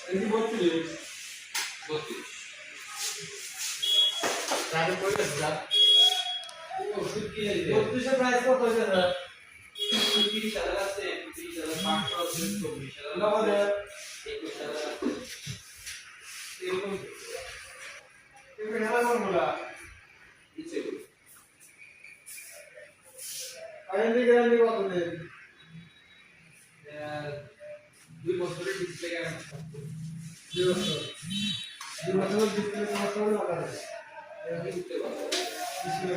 এটি 32 তাহলে কই আছে স্যার ওষুধ কি আছে 32 এর প্রাইস কত হইছে স্যার 30,000 আছে 30,500 আছে 24,000 আমাদের 21,000 আছে এরকম এগুলো হেলা কোনগুলা নিচে আইএনডি গ্যারান্টি কত দেন 2 বছরের ডিসপ্লে গ্যারান্টি 2 বছর 2 বছরের ডিসপ্লে সমস্যা হলে আলাদা এটা দিতে পারবো ডিসপ্লে